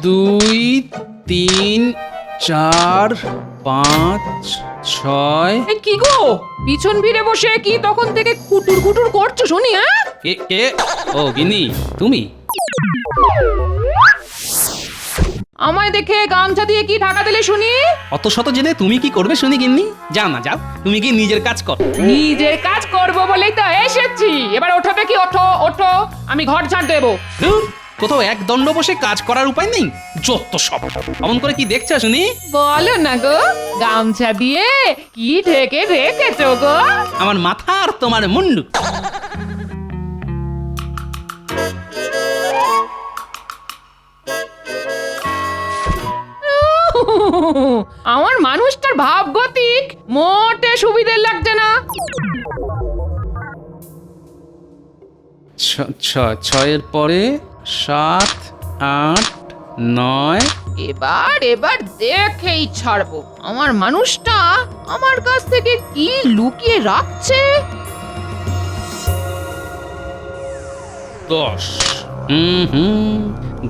2 3 4 5 6 কি গো পিছন ফিরে বসে কি তখন থেকে কুটুর কুটুর করছো শুনি? হ্যাঁ কে ও গিন্নি তুমি? আমায় দেখে গামছা দিয়ে কি ঢাকা দিলে শুনি? অত শত জেনে তুমি কি করবে শুনি গিন্নি? যাও না যাও, তুমি কি নিজের কাজ করো। নিজের কাজ করব বলেই তো এসেছি। এবার ওঠো দেখি, ওঠো ওঠো, আমি ঘর ঝাড় দেবো। ধুর, কোথাও এক দণ্ড বসে কাজ করার উপায় নেই? যত সব অমন করে কি দেখছো শুনি? বলো না গো, গামছা দিয়ে কি ঢেকে রেখেছো গো? আমার মাথা আর তোমার মুন্ডু। আমার মানুষটার ভাবগতিক মোটে সুবিধের লাগছে না। ছয়ের পরে 7 8 9। এবার দেখেই ছাড়বো আমার মানুষটা আমার কাছ থেকে কি লুকিয়ে রাখছে। 10।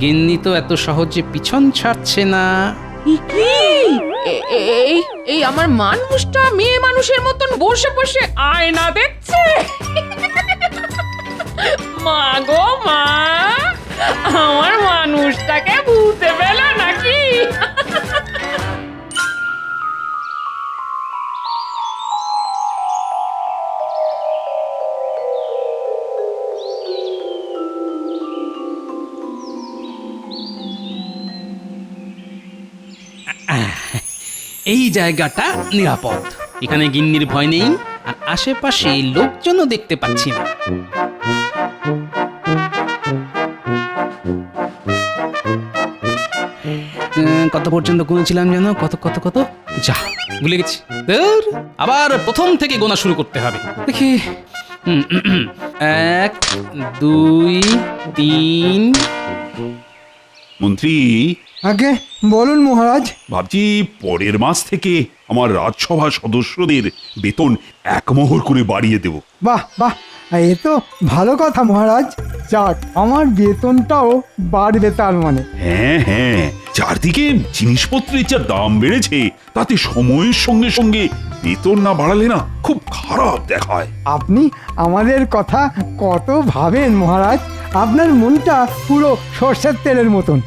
গিন্নি তো এত সহজে পিছন ছাড়ছে না। এই আমার মানুষটা মেয়ে মানুষের মতন বসে বসে আয়না দেখছে। মা গো মা, আমার মানুষটাকে ভূতে পেল নাকি? এই জায়গাটা নিরাপদ, এখানে গিন্নির ভয় নেই, আর আশেপাশে লোকজনও দেখতে পাচ্ছি না। কত পর্যন্ত গুনেছিলাম যেন? কত কত কত যা ভুলে গেছি। আবার প্রথম থেকে গোনা শুরু করতে হবে। দেখি 1 2 3। মন্ত্রী, আগে বলুন মহারাজ। ভাবছি পরের মাস থেকে আমার রাজসভা সদস্যদের বেতন 1 মোহর করে বাড়িয়ে দেব। বাহ বাহ, এ তো ভালো কথা মহারাজ। যাক, আমার বেতনটাও বাড়বে তার মানে। হ্যাঁ হ্যাঁ, চারদিকে জিনিসপত্রের যা দাম বেড়েছে, তাতে সময়ের সঙ্গে সঙ্গে বেতন না বাড়ালে না খুব খারাপ দেখায়। আপনি আমাদের কথা কত ভাবেন মহারাজ। আপনার মনটা পুরো সর্ষের তেলের মতন।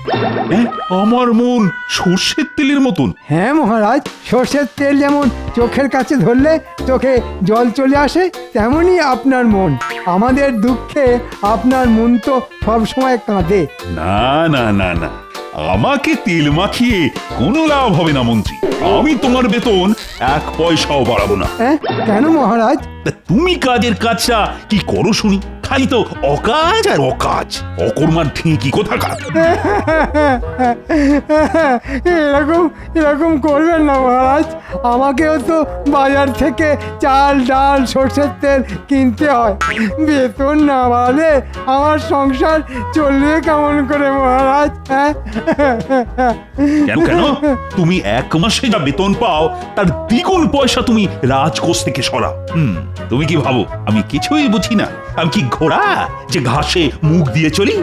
হ্যাঁ, আমার মন সর্ষের তেলের মতন। হ্যাঁ মহারাজ, সর্ষের তেল যেমন চোখের কাছে ধরলে চোখে জল চলে আসে, তেমনি আপনার মন। আমাদের দুঃখে আপনার মন তো সবসময় কাঁদে। না না না না, আমাকে তেল মাখিয়ে কোনো লাভ হবে না মন্ত্রী। আমি তোমার বেতন 1 পয়সাও বাড়াবো না। হ্যাঁ, কেন মহারাজ? তা তুমি কাজের কাজটা কি করো শুনি? খালি তো অকাজ আর অকাজ, অকর্মার ঢেঁকি কোথাকার। এরকম করবেন না মহারাজ। আমাকেও তো বাজার থেকে চাল ডাল সর্ষের তেল কিনতে হয়। বেতন না বাড়লে আমার সংসার চলবে কেমন করে মহারাজ? কেন কেন, তুমি 1 মাসে যা বেতন পাও তার দ্বিগুণ পয়সা তুমি রাজকোষ থেকে সরাও। তুমি কি ভাবো আমি কিছুই বুঝি না? আমি কি ঘোড়া যে ঘাসে মুখ দিয়ে চলি?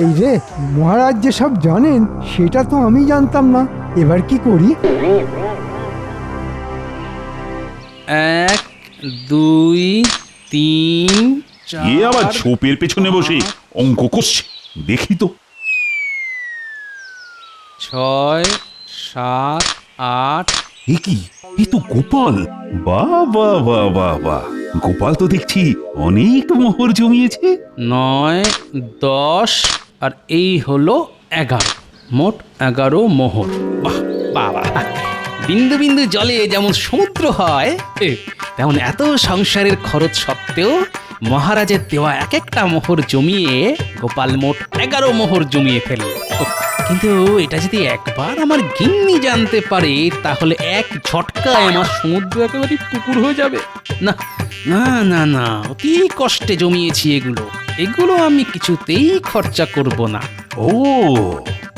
এই যে মহারাজ যে সব জানেন সেটা তো আমি জানতাম না। এবার কি করি? 1 2 3 এ আবার ঝোপের পেছনে বসে অঙ্ক করছে, দেখি তো। 6 7 8। এ কি, এ তো গোপাল। বাহ বাহ বাহ বাহ বাহ, গোপাল তো দেখছি অনেক মোহর জমিয়েছে। 9 10 আর এই হলো 11, মোট 11 মোহর। বাহ বাবা, বিন্দু বিন্দু জলে যেমন সমুদ্র হয়, তেমন এত সংসারের খরচ সত্ত্বেও মহারাজের দেওয়া এক একটা মোহর জমিয়ে গোপাল মোট 11 মোহর জমিয়ে ফেলল। কিন্তু এটা যদি একবার আমার গিন্নি জানতে পারে, তাহলে এক ঝটকায় আমার সমুদ্র একেবারে পুকুর হয়ে যাবে। না না না না, অতি কষ্টে জমিয়েছি এগুলো আমি কিছুতেই খরচা করব না। ও,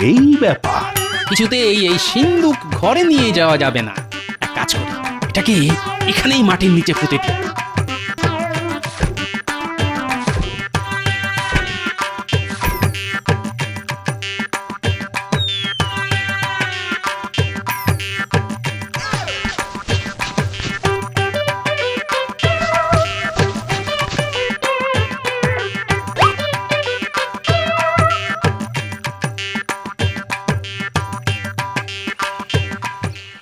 এই ব্যাপার। কিছুতেই এই সিন্দুক ঘরে নিয়ে যাওয়া যাবে না। এক কাজ করি, এটাকে এখানেই মাটির নিচে পুঁতে দিই।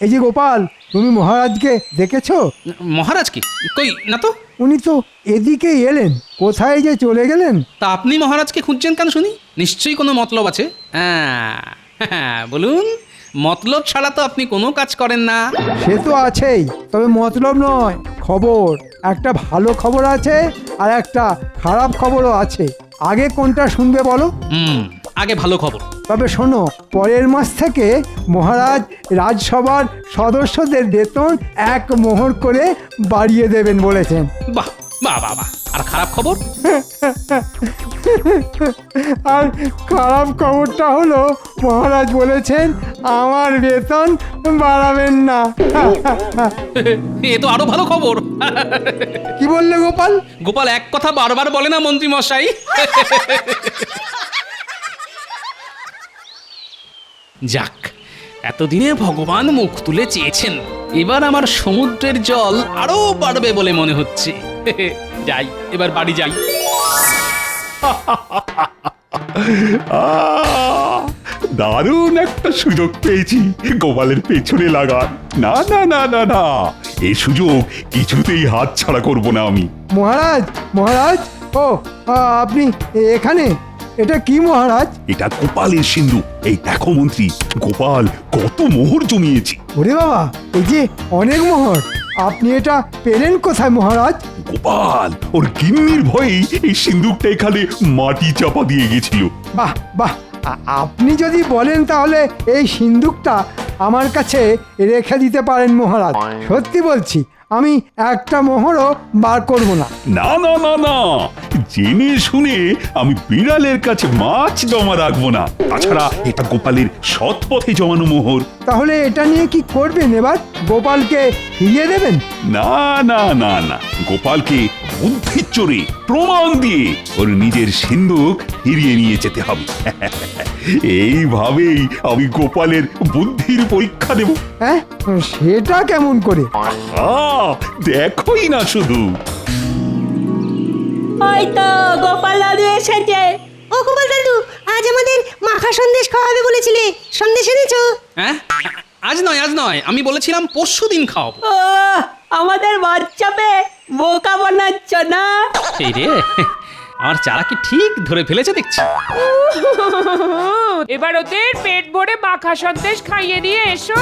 এই যে গোপাল, তুমি মহারাজকে দেখেছো? মহারাজ কি কই না তো। উনি তো এদিকেই এলেন, কোথায় যে চলে গেলেন। তা আপনি মহারাজকে খুঁজছেন কেন শুনি? নিশ্চয়ই কোনো মতলব আছে। বলুন, মতলব ছাড়া তো আপনি কোনো কাজ করেন না। সে তো আছেই, তবে মতলব নয়, খবর। একটা ভালো খবর আছে আর একটা খারাপ খবরও আছে। আগে কোনটা শুনবে বলো? আগে ভালো খবর। তবে শোনো, পরের মাস থেকে মহারাজ রাজসভার সদস্যদের বেতন 1 মোহর করে বাড়িয়ে দেবেন বলেছেন। বাহ বাহ বাহ বাহ। আর খারাপ খবর? আর খারাপ খবরটা হলো মহারাজ বলেছেন আমার বেতন বাড়াবেন না। এ তো আরো ভালো খবর। কি বললে গোপাল? গোপাল এক কথা বারবার বলে না মন্ত্রী মশাই। যাক, এতদিনে ভগবান মুখ তুলে চেয়েছেন, এবার আমার সমুদ্রের জল আরো বাড়বে বলে মনে হচ্ছে। যাই, এবার বাড়ি যাই। দারুণ একটা সুযোগ পেয়েছি গোপালের পেছনে লাগার। না না না না না, এই সুযোগ কিছুতেই হাত ছাড়া করব না আমি। মহারাজ, মহারাজ, ও আপনি এখানে? এটা কি মহারাজ? এটা গোপালের সিন্ধু। এই দেখো মন্ত্রী, গোপাল কত মোহর জমিয়েছে। ওরে বাবা, এই যে অনেক মোহর। আপনি এটা পেলেন কোথায় মহারাজ? গোপাল ওর গিন্নির ভয়েই এই সিন্ধুকটা এখানে মাটি চাপা দিয়ে গেছিল। বাহ বাহ, আপনি যদি বলেন তাহলে এই সিন্দুকটা আমার কাছে রেখে দিতে পারেন মহারাজ। সত্যি বলছি, আমি একটা মোহরও বার করব না। না না না না, জেনে শুনে আমি বিড়ালের কাছে মাছ জমা রাখবো না। তাছাড়া এটা গোপালের সৎ পথে জমানো মোহর। তাহলে এটা নিয়ে কি করবেন এবার? গোপালকে ফিরিয়ে দেবেন? না না না না, গোপালকে বুদ্ধির চোরে প্রমাণ দিয়ে ওর নিজের সিন্ধুক ফিরিয়ে নিয়ে যেতে হবে। এইভাবেই আমি গোপালের বুদ্ধির পরীক্ষা দেব। হ্যাঁ, সেটা কেমন করে? দেখোই না শুধু। ওই তো গোপাল দাদু এসেছে। ও গোপাল দাদু, আজ আমাদের মাখা সন্দেশ খাওয়াবে বলেছিলে, সন্দেশ এনেছো? হ্যাঁ, আজ নয়, আজ নয়, আমি বলেছিলাম পরশু দিন খাও। ও আমাদের বাচ্চা পেয়ে বোকা বানাচ্ছ না? এই রে, আমার চারা কি ঠিক ধরে ফেলেছে দেখছি। এবার ওদের পেট ভরে মাখা সন্দেশ খাইয়ে নিয়ে এসো।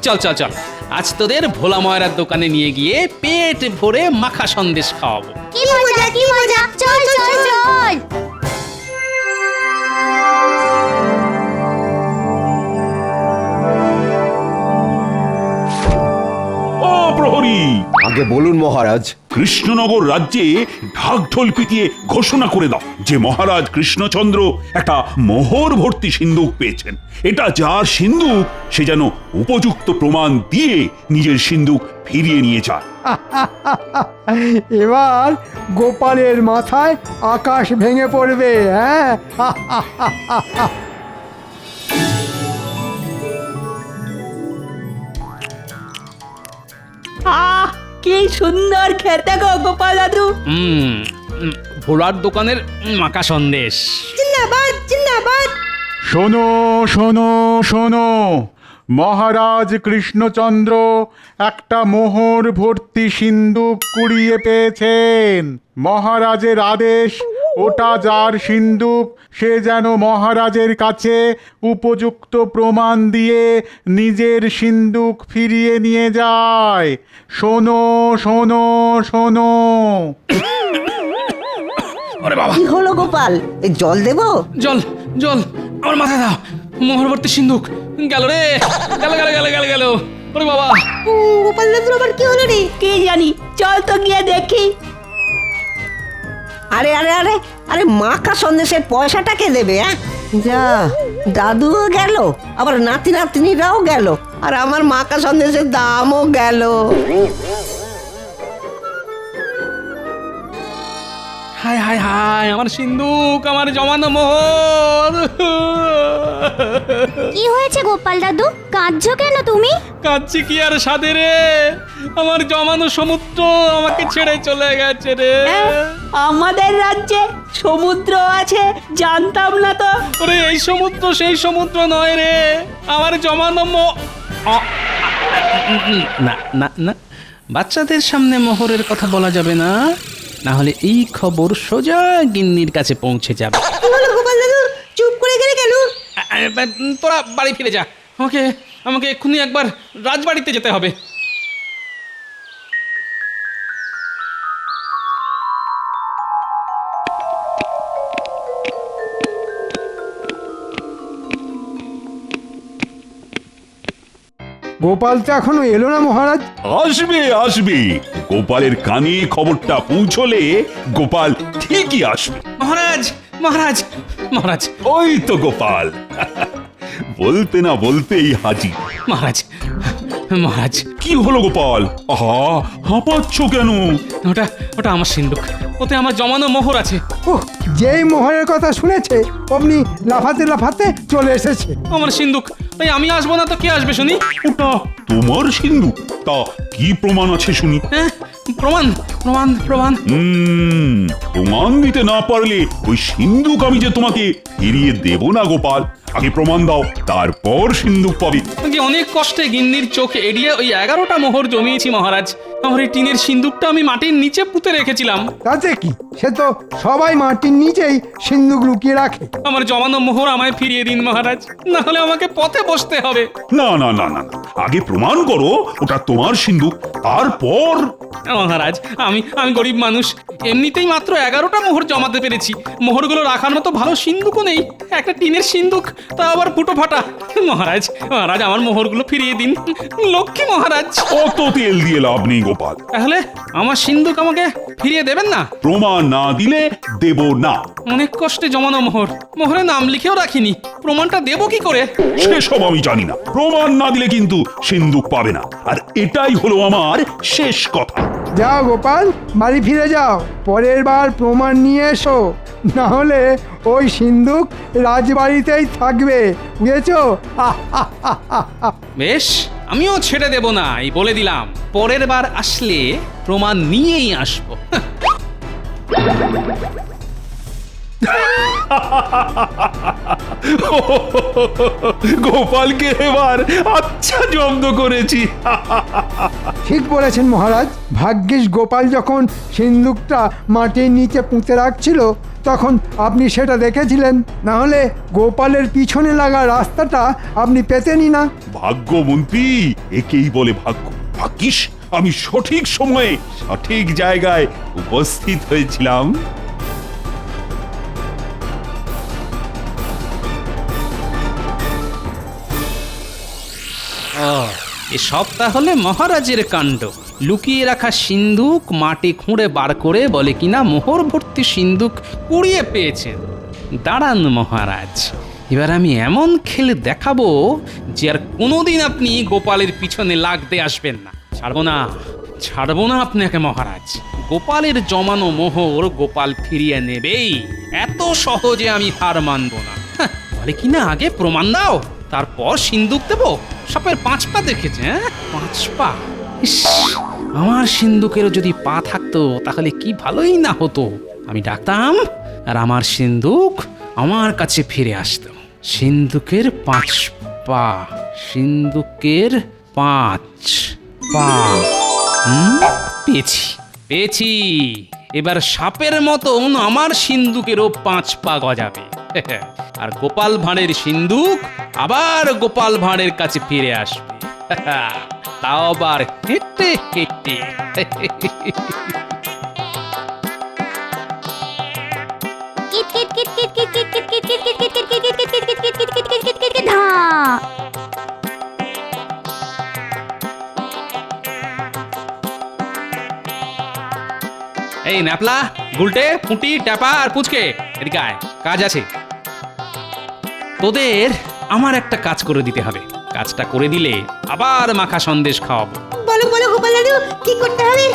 চল চল চল, আজ তোদের ভোলা ময়রার দোকানে নিয়ে গিয়ে পেট ভরে মাখা সন্দেশ খাওয়াবো। কি মজা, কি মজা, চল চল চল। ও প্রহরী, আগে বলুন মহারাজ। কৃষ্ণনগর রাজ্যে ঢাকঢোল পিটিয়ে ঘোষণা করে দাও যে মহারাজ কৃষ্ণচন্দ্র একটা মোহর ভর্তি সিন্ধুক পেয়েছেন। এটা যার সিন্ধুক সে যেন উপযুক্ত প্রমাণ দিয়ে নিজের সিন্ধুক ফিরিয়ে নিয়ে যায়। এবার গোপালের মাথায় আকাশ ভেঙে পড়বে। হ্যাঁ, আহ কি সুন্দর খেতে গো গোপাল দাদু। ভোলার দোকানের মাখা সন্দেশ। জিন্দাবাদ জিন্দাবাদ। শোনো শোনো শোনো, মহারাজ কৃষ্ণচন্দ্র একটা মোহর ভর্তি সিন্ধুক কুড়িয়ে পেয়েছেন। মহারাজের আদেশ, ওটা যার সিন্ধুক সে যেন মহারাজের কাছে উপযুক্ত প্রমাণ দিয়ে নিজের সিন্ধুক ফিরিয়ে নিয়ে যায়। শোনো শোনো শোনো। কি হলো গোপাল, এই জল দেবো? জল জল আমার মাথায় দাও। মোহরবর্তী সিন্ধুক গেল রে, গেল গেল গেল গেল গেল। ওরে বাবা, গোপাল দাদুর আবার কি হলো রে? কি জানি, চল তো গিয়ে দেখি। আরে আরে আরে আরে, মাখা সন্দেশের পয়সাটা কে দেবে? যা, দাদুও গেল, আবার নাতি নাতনিরাও গেল, আর আমার মাখা সন্দেশের দামও গেল। হায় হায় হায়, আমার সিন্ধুক, আমার জমানো মোহর। কি হয়েছে গোপাল দাদু, কাঁদছো কেন তুমি? কাঁদছি কি আর সাধে রে, আমার জমানো সমুদ্র আমাকে ছেড়ে চলে গেছে রে। আমাদের রাজ্যে সমুদ্র আছে, জানতাম না তো। ওরে এই সমুদ্র সেই সমুদ্র নয় রে, আমার জমানো না না না, বাচ্চাদের সামনে মোহরের কথা বলা যাবে না, না হলে এই খবর সোজা গিন্নির কাছে পৌঁছে যাবে। কি হলো গোপাল দাদু, চুপ করে গেলে কেন? তোরা বাড়ি ফিরে যা, আমাকে আমাকে এক্ষুনি একবার রাজবাড়িতে যেতে হবে। গোপাল তো এখনো এলো না মহারাজ। আসবে আসবে, গোপালের কানে খবরটা পৌঁছলে গোপাল ঠিকই আসবে। মহারাজ মহারাজ মহারাজ ওই তো গোপাল, বলতে না বলতেই হাজির। মহারাজ মহারাজ, কি হলো গোপাল? আহা, হাঁপাচ্ছ কেন? ওটা ওটা আমার সিন্ধুক, ওতে আমার জমানো মোহর আছে। ওহ, যেই মোহরের কথা শুনেছে অমনি লাফাতে লাফাতে চলে এসেছে। আমার সিন্ধুক, তাই আমি আসবো না তো কে আসবে শুনি? ওটা তোমার সিন্ধু? তা কি প্রমাণ আছে শুনি? হ্যাঁ, প্রমাণ প্রমাণ প্রমাণ। প্রমাণ দিতে না পারলে ওই সিন্ধুক আমি যে তোমাকে ফিরিয়ে দেব না গোপাল। আগে প্রমাণ দাও, তারপর সিন্ধুক পাবে। যে অনেক কষ্টে গিন্নির চোখ এড়িয়ে ওই 11টা মোহর জমিয়েছি মহারাজ। আমার এই টিনের সিন্ধুকটা আমি মাটির নিচে পুঁতে রেখেছিলাম। তাতে কি, সে তো সবাই মাটির নিচেই সিন্ধুক লুকিয়ে রাখে। আমার জমানো মোহর আমায় ফিরিয়ে দিন মহারাজ, না হলে আমাকে পথে বসতে হবে। না না না না, আগে প্রমাণ করো ওটা তোমার সিন্ধুক, তারপর। মহারাজ, আমি আমি গরিব মানুষ, এমনিতেই মাত্র 11টা মোহর জমাতে পেরেছি। মোহরগুলো রাখার মতো ভালো সিন্ধুকও নেই, একটা টিনের সিন্ধুক, তা আবার ফুটো ফাটা। মহারাজ মহারাজ, আমার মোহরগুলো ফিরিয়ে দিন, লক্ষ্মী মহারাজ। অত তেল দিয়ে লাভ নেই গোপাল, তাহলে আমার সিন্ধুক আমাকে ফিরিয়ে দেবেন না? প্রমাণ না দিলে দেব না। অনেক কষ্টে জমানো মোহর, মোহরে নাম লিখেও রাখিনি, প্রমাণটা দেবো কি করে? সেসব আমি জানি না, প্রমাণ না দিলে কিন্তু সিন্ধুক পাবে না, আর এটাই হলো আমার শেষ কথা। যাও গোপাল, বাড়ি ফিরে যাও, পরের বার প্রমাণ নিয়ে এসো, না হলে ওই সিন্ধুক রাজবাড়িতেই থাকবে, বুঝেছো? বেশ, আমিও ছেড়ে দেব না, এই বলে দিলাম। পরের বার আসলে প্রমাণ নিয়েই আসবো। গোপালকে এবার আচ্ছা জব্দ করেছি। ঠিক বলেছেন মহারাজ, ভাগ্যিস গোপাল যখন সিন্ধুকটা মাটির নিচে পুঁতে রাখছিল তখন আপনি সেটা দেখেছিলেন, না হলে গোপালের পিছনে লাগা রাস্তাটা আপনি পেতেনই না। ভাগ্য মন্ত্রী, একেই বলে ভাগ্য। ভাগ্যিস আমি সঠিক সময়ে সঠিক জায়গায় উপস্থিত হয়েছিলাম। এসব তাহলে মহারাজের কাণ্ড। লুকিয়ে রাখা সিন্ধুক মাটি খুঁড়ে বার করে বলে কিনা মোহর ভর্তি সিন্ধুক কুড়িয়ে পেয়েছেন। দাঁড়ান মহারাজ, এবার আমি এমন খেলে দেখাবো যে আর কোনোদিন আপনি গোপালের পিছনে লাগতে আসবেন না। ছাড়বো না আপনাকে মহারাজ। গোপালের জমানো মোহর গোপাল ফিরিয়ে নেবেই, এত সহজে আমি হার মানব না। বলে কিনা আগে প্রমাণ দাও, তারপর সিন্ধুক দেবো। সাপের 5 পা দেখেছে, হ্যাঁ 5 পা। ইস, আমার সিন্ধুকেরও যদি পা থাকতো তাহলে কি ভালোই না হতো। আমি ডাকতাম আর আমার সিন্ধুক আমার কাছে ফিরে আসতো। সিন্ধুকের 5 পা, সিন্ধুকের 5 পা। পেয়েছি। এবার সাপের মতন আমার সিন্ধুকেরও 5 পা গজাবে। আর গোপাল ভাঁড়ের সিন্ধুক আবার গোপাল ভাঁড়ের কাছে ফিরে আসবে, তাও আবার হেঁটে হেঁটে। এই ন্যাপলা, গুলটে, পুঁটি, ট্যাপা আর পুচকে, এদিকে আয়, কাজ আছে তোদের। আমার একটা কাজ করে দিতে হবে, কাজটা করে দিলে আবার মাখা সন্দেশ খাওয়াবো। বলো বলো গোপাল দাদু, কি করতে হবে?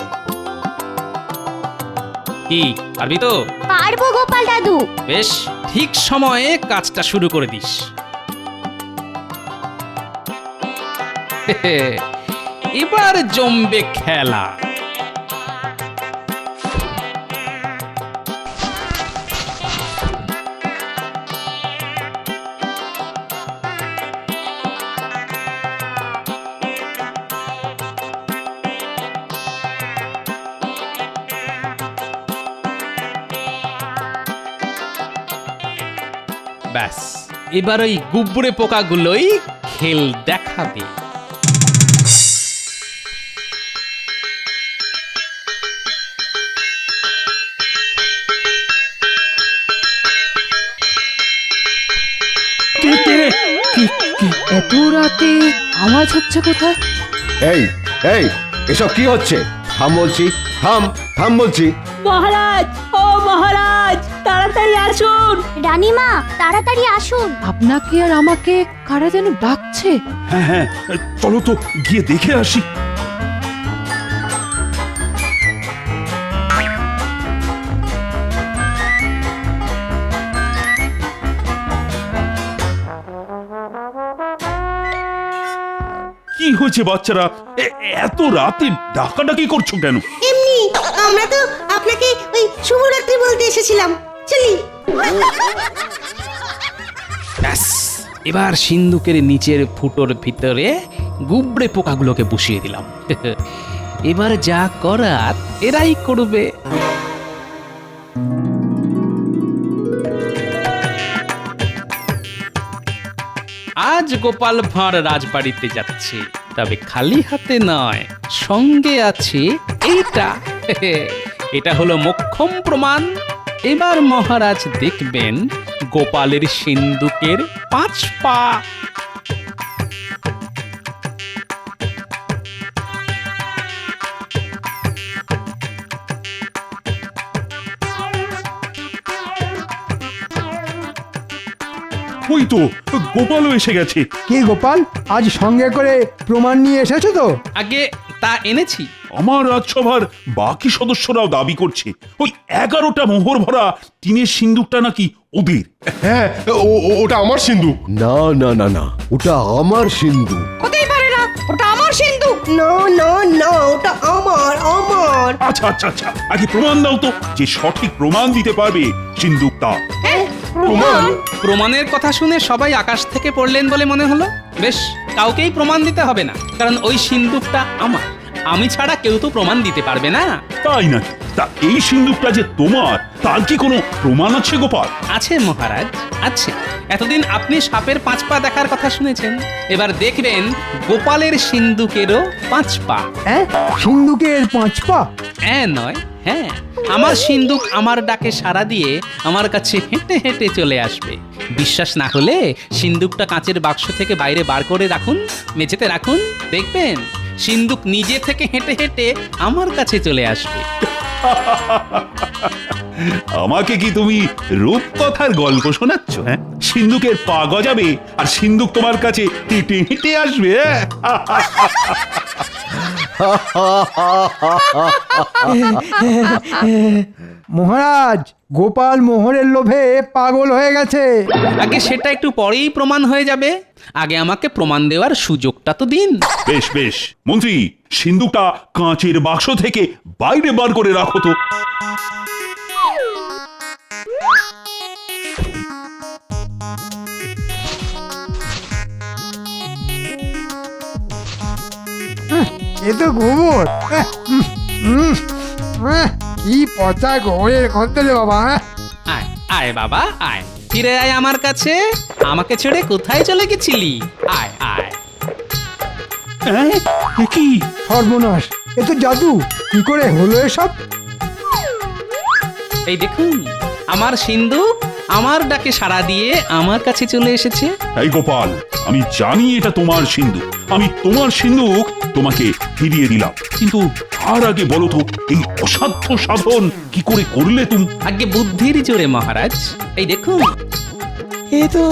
কি পারবি তো? পারবো গোপাল দাদু। বেশ, ঠিক সময়ে কাজটা শুরু করে দিস। এবার জমবে খেলা। ব্যাস এবার ওই গুবরে পোকাগুলোই খেল দেখাবে। এত রাতে আওয়াজ হচ্ছে কোথায়? এই এই এসব কি হচ্ছে? থাম বলছি, থাম থাম বলছি। মহারাজ, ও মহারাজ, তাড়াতাড়ি আসুন। রানীমা তাড়াতাড়ি আসুন। আপনাকে আর আমাকে কারা যেন ডাকছে। হ্যাঁ হ্যাঁ, চলো তো গিয়ে দেখে আসি। কি হয়েছে বাচ্চারা, এত রাতে ডাকাডাকি করছো কেন? এমনি আমরা তো আপনাকে ওই শুভরাত্রি বলতে এসেছিলাম, চলি। ব্যাস এবার সিন্ধুকের নিচের ফুটোর ভিতরে গুবরে পোকাগুলোকে বসিয়ে দিলাম। এবার যা করার এরাই করবে। আজ গোপাল ভাঁড় রাজবাড়িতে যাচ্ছে, তবে খালি হাতে নয়, সঙ্গে আছে এইটা। এটা হলো মোক্ষম প্রমাণ। এবার মহারাজ দেখবেন গোপালের সিন্ধুকের 5 পা। ওই তো গোপালও এসে গেছে। কি গোপাল, আজ সঙ্গে করে প্রমাণ নিয়ে এসেছো তো? আগে তা এনেছি। আমার রাজসভার বাকি সদস্যরাও দাবি করছে ওই 11টা মোহর ভরা টিনের সিন্দুকটা নাকি ওদের। হ্যাঁ, ওটা আমার সিন্ধু। না না না না, ওটা আমার সিন্ধু। হতেই পারে না, ওটা আমার সিন্ধু। না না না, ওটা আমার আমার। আচ্ছা আচ্ছা আচ্ছা, আগে প্রমাণ দাও তো, যে সঠিক প্রমাণ দিতে পারবে সিন্দুকটা। প্রমাণ? প্রমাণের কথা শুনে সবাই আকাশ থেকে পড়লেন বলে মনে হলো। বেশ, কাউকেই প্রমাণ দিতে হবে না, কারণ ওই সিন্দুকটা আমার। আমি ছাড়া কেউ তো প্রমাণ দিতে পারবে না। তাই নাকি? তা এই সিন্দুকটা যে তোমার, তার কি কোনো প্রমাণ আছে গোপাল? আছে মহারাজ, আছে। এতদিন আপনি সাপের 5 পা দেখার কথা শুনেছেন, এবার দেখবেন গোপালের সিন্দুকেরও 5 পা। হ্যাঁ, সিন্ধুকের 5 পা? হ্যাঁ নয়, হ্যাঁ। আমার সিন্দুক আমার ডাকে সাড়া দিয়ে আমার কাছে হেঁটে হেঁটে চলে আসবে। বিশ্বাস না হলে সিন্দুকটা কাঁচের বাক্স থেকে বাইরে বার করে রাখুন, মেঝেতে রাখুন, দেখবেন সিন্দুক নিজে থেকে হেঁটে হেঁটে আমার কাছে চলে আসবে। আমাকে কি তুমি রূপকথার গল্প শোনাচ্ছ? হ্যাঁ, সিন্দুকের পা গজাবে আর সিন্দুক তোমার কাছে হেঁটে হেঁটে আসবে। মহারাজ, গোপাল মোহরের লোভে পাগল হয়ে গেছে। আগে সেটা একটু পরেই প্রমাণ হয়ে যাবে, আগে আমাকে প্রমাণ দেওয়ার সুযোগটা তো দিন। বেশ বেশ, মন্ত্রী সিন্দুকটা কাঁচের বাক্স থেকে বাইরে বার করে রাখো তো। এ তো গোবর। কি পচা গোবরের গন্ধ রে বাবা। আয় আয় বাবা আয়, ফিরে আয় আমার কাছে। আমাকে ছেড়ে কোথায় চলে গেছিলি? আয় আয়। হ্যাঁ, এ কি? সর্বনাশ, এ তো জাদু। কি করে হলো এসব? এই দেখুন, আমার সিন্দুক আমার ডাকে সাড়া দিয়ে আমার কাছে চলে এসেছে। এই গোপাল, আমি জানি এটা তোমার সিন্ধুক, আমি তোমার সিন্ধুক তোমাকে ফিরিয়ে দিলাম, কিন্তু তার আগে বলো তো এই অসাধ্য সাধন কি করে করলে তুমি? আগে বুদ্ধির জোরে মহারাজ। এই দেখুন, এ তো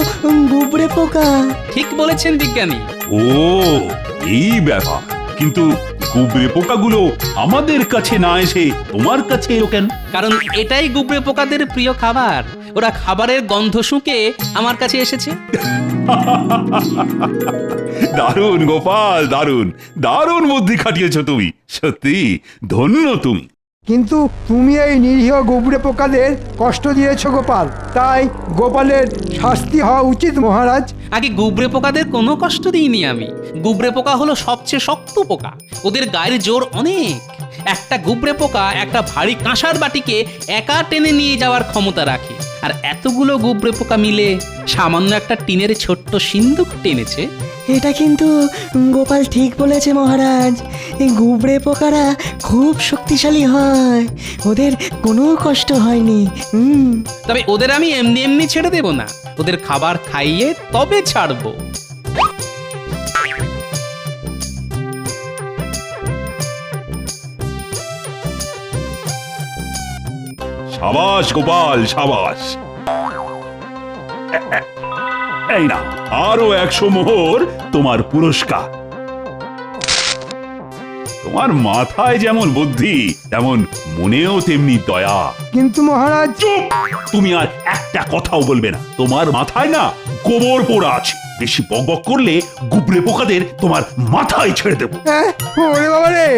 গুবরে পোকা। ঠিক বলেছেন বিজ্ঞানী। ও, এই ব্যাপার। কিন্তু গুবরে পোকাগুলো আমাদের কাছে না এসে তোমার কাছে এলো কেন? কারণ এটাই গুবরে পোকাদের প্রিয় খাবার। ওরা খাবারের গন্ধ শুঁকে আমার কাছে এসেছে। দারুণ গোপাল, দারুণ দারুণ বুদ্ধি খাটিয়েছো তুমি, সত্যি ধন্য তুমি। কিন্তু তুমি এই নিরীহ গুবরে পোকাদের কষ্ট দিয়েছো গোপাল, তাই গোপালের শাস্তি হওয়া উচিত মহারাজ। আগে গুবরে পোকাদের কোনো কষ্ট দিইনি আমি। গুবরে পোকা হলো সবচেয়ে শক্ত পোকা, ওদের গায়ের জোর অনেক। একটা গুবরে পোকা একটা ভারী কাঁসার বাটিকে একা টেনে নিয়ে যাওয়ার ক্ষমতা রাখে। আর এতগুলো গুবরে পোকা মিলে সামান্য একটা টিনের ছোট্ট সিন্দুক টেনেছে। এটা কিন্তু গোপাল ঠিক বলেছে মহারাজ। এই গুবরে পোকারা খুব শক্তিশালী হয়, ওদের কোনো কষ্ট হয়নি। তবে ওদের আমি এমনি এমনি ছেড়ে দেব না, ওদের খাবার খাইয়ে তবে ছাড়বো। সাবাস গোপাল, সাবাস। এই না, আরো 100 মোহর তোমার পুরস্কার। তোমার মাথায় যেমন বুদ্ধি, তেমন মনেও তেমনি দয়া। কিন্তু মহারাজ, চুপ! তুমি আর একটা কথাও বলবে না। তোমার মাথায় না গোবর পোড়া আছে। বেশি বকবক করলে গুবরে পোকাদের তোমার মাথায় ছেড়ে দেবো। ওরে বাবা রে!